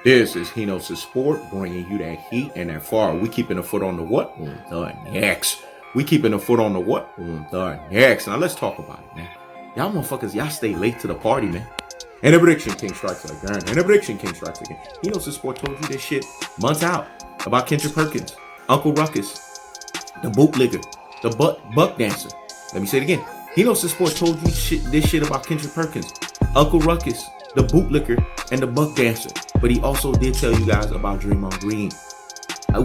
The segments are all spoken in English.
This is Henos' Sport, bringing you that heat and that fire. We keeping a foot on the what? On the next. We keeping a foot on the what? On the next. Now let's talk about it, man. Y'all motherfuckers, y'all stay late to the party, man. And the prediction king strikes again. And the prediction king strikes again. Henos' Sport told you this shit months out about Kendrick Perkins, Uncle Ruckus, the bootlegger, the buck dancer. Let me say it again. Henos' Sport told you this shit about Kendrick Perkins, Uncle Ruckus, the bootlicker, and the buck dancer. But he also did tell you guys about Draymond Green.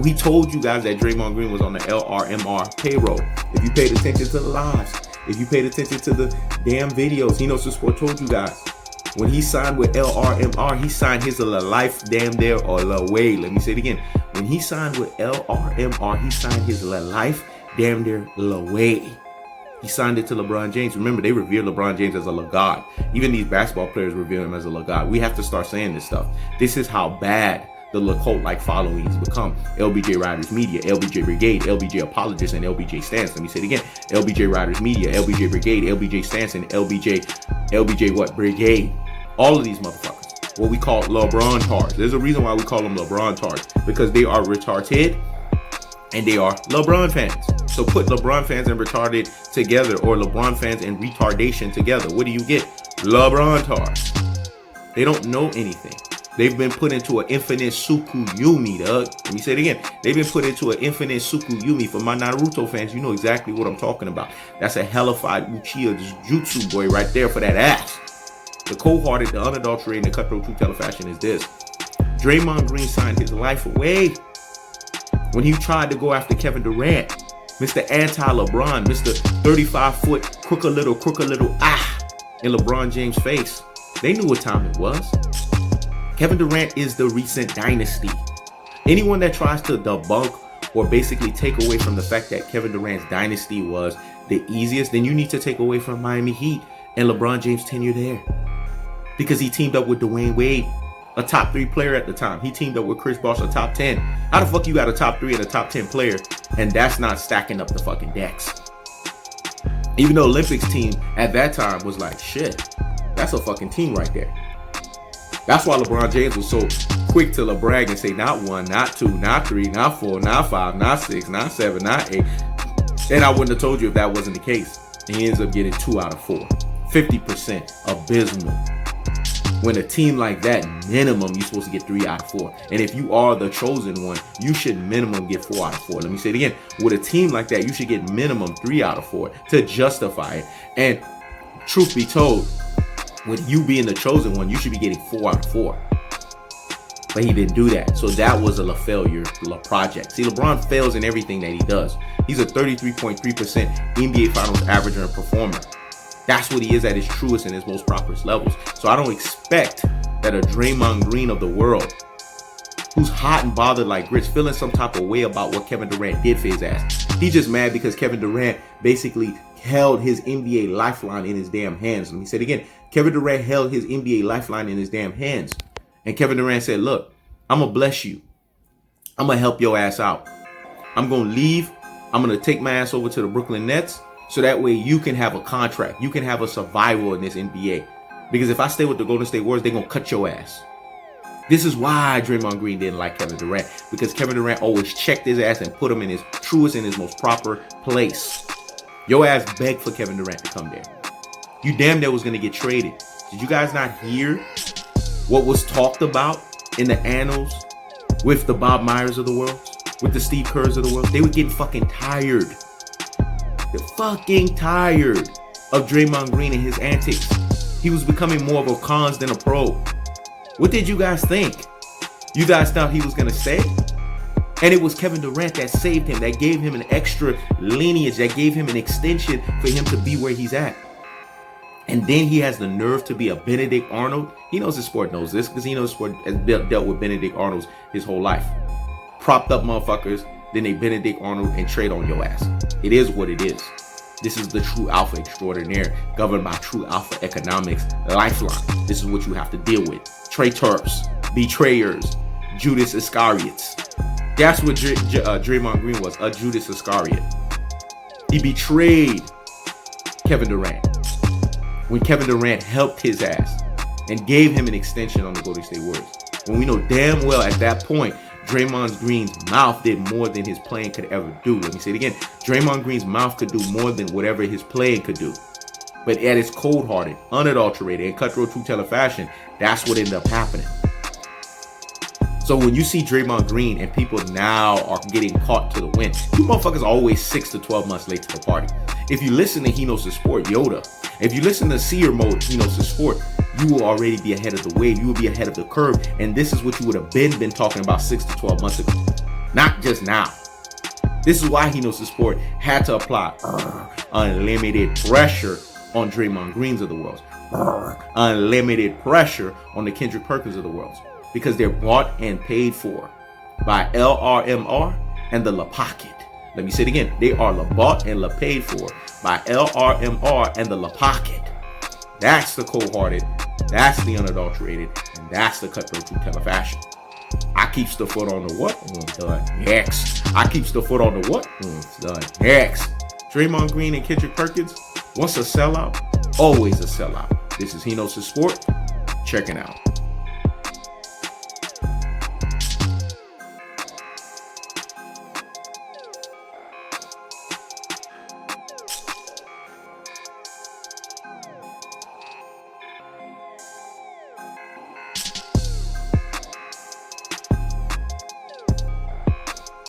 We told you guys that Draymond Green was on the LRMR payroll. If you paid attention to the lives, if you paid attention to the damn videos, Henos' Sport told you guys. When he signed with LRMR, he signed his life damn there or away. Let me say it again. When he signed with LRMR, he signed his life damn there away. He signed it to LeBron James. Remember, they revere LeBron James as a god. Even these basketball players revere him as a god. We have to start saying this stuff. This is how bad the cult-like following has become. LBJ Riders Media, LBJ Brigade, LBJ Apologists, and LBJ Stance. Let me say it again. LBJ Riders Media, LBJ Brigade, LBJ Stance, and LBJ what? Brigade. All of these motherfuckers. What we call LeBron tards. There's a reason why we call them LeBron tards. Because they are retarded and they are LeBron fans. So put LeBron fans and retarded together, or LeBron fans and retardation together. What do you get? LeBron tards. They don't know anything. They've been put into an infinite Sukuyumi, dog. Let me say it again. They've been put into an infinite Sukuyumi. For my Naruto fans, you know exactly what I'm talking about. That's a hellified Uchiha Jutsu boy right there for that ass. The cold-hearted, the unadulterated, and the cutthroat true teller fashion is this. Draymond Green signed his life away when he tried to go after Kevin Durant. Mr. Anti-LeBron, Mr. 35-foot crooked little in LeBron James' face. They knew what time it was. Kevin Durant is the recent dynasty. Anyone that tries to debunk or basically take away from the fact that Kevin Durant's dynasty was the easiest, then you need to take away from Miami Heat and LeBron James' tenure there. Because he teamed up with Dwayne Wade, a top 3 player at the time. He teamed up with Chris Bosh, a top 10. How the fuck you got a top 3 and a top 10 player, and that's not stacking up the fucking decks? Even though Olympics team at that time was like, shit, that's a fucking team right there. That's why LeBron James was so quick to brag and say not 1, not 2, not 3, not 4, not 5, not 6, not 7, not 8. And I wouldn't have told you if that wasn't the case. And he ends up getting 2 out of 4. 50% abysmal. When a team like that, minimum, you're supposed to get 3 out of 4. And if you are the chosen one, you should minimum get 4 out of 4. Let me say it again. With a team like that, you should get minimum 3 out of 4 to justify it. And truth be told, with you being the chosen one, you should be getting 4 out of 4. But he didn't do that. So that was a failure project. See, LeBron fails in everything that he does. He's a 33.3% NBA Finals averager and performer. That's what he is at his truest and his most properest levels. So I don't expect that a Draymond Green of the world, who's hot and bothered like grits, feeling some type of way about what Kevin Durant did for his ass. He's just mad because Kevin Durant basically held his NBA lifeline in his damn hands. Let me say it again. Kevin Durant held his NBA lifeline in his damn hands. And Kevin Durant said, look, I'm going to bless you. I'm going to help your ass out. I'm going to leave. I'm going to take my ass over to the Brooklyn Nets. So that way you can have a contract. You can have a survival in this NBA. Because if I stay with the Golden State Warriors, they're going to cut your ass. This is why Draymond Green didn't like Kevin Durant. Because Kevin Durant always checked his ass and put him in his truest and his most proper place. Your ass begged for Kevin Durant to come there. You damn near was going to get traded. Did you guys not hear what was talked about in the annals with the Bob Myers of the world? With the Steve Kerrs of the world? They were getting fucking tired. They're fucking tired of Draymond Green and his antics. He was becoming more of a cons than a pro. What did you guys think? You guys thought he was going to stay? And it was Kevin Durant that saved him, that gave him an extra lineage, that gave him an extension for him to be where he's at. And then he has the nerve to be a Benedict Arnold. He knows his sport knows this because he knows sport has dealt with Benedict Arnolds his whole life. Propped up motherfuckers, then they Benedict Arnold and trade on your ass. It is what it is. This is the true alpha extraordinaire, governed by true alpha economics, lifeline. This is what you have to deal with. Traitors, betrayers, Judas Iscariots. That's what Draymond Green was, a Judas Iscariot. He betrayed Kevin Durant when Kevin Durant helped his ass and gave him an extension on the Golden State Warriors. When we know damn well at that point, Draymond Green's mouth did more than his playing could ever do. Let me say it again. Draymond Green's mouth could do more than whatever his playing could do. But at its cold-hearted, unadulterated, and cutthroat truth-teller fashion, that's what ended up happening. So when you see Draymond Green and people now are getting caught to the wind, you motherfuckers are always 6 to 12 months late to the party. If you listen to He Knows the Sport, Yoda, if you listen to Seer Mode, He Knows the Sport, you will already be ahead of the wave. You will be ahead of the curve. And this is what you would have been talking about 6 to 12 months ago. Not just now. This is why He Knows the Sport had to apply unlimited pressure on Draymond Greens of the world. Unlimited pressure on the Kendrick Perkins of the world. Because they're bought and paid for by LRMR and the Lepaid. Let me say it again. They are bought and paid for by LRMR and the Lepaid. That's the cold-hearted, that's the unadulterated, and that's the cutthroat truth-teller fashion. I keeps the foot on the what? Done next. I keeps the foot on the what? Done next. Draymond Green and Kendrick Perkins, once a sellout, always a sellout. This is He Knows the Sport. Checking out.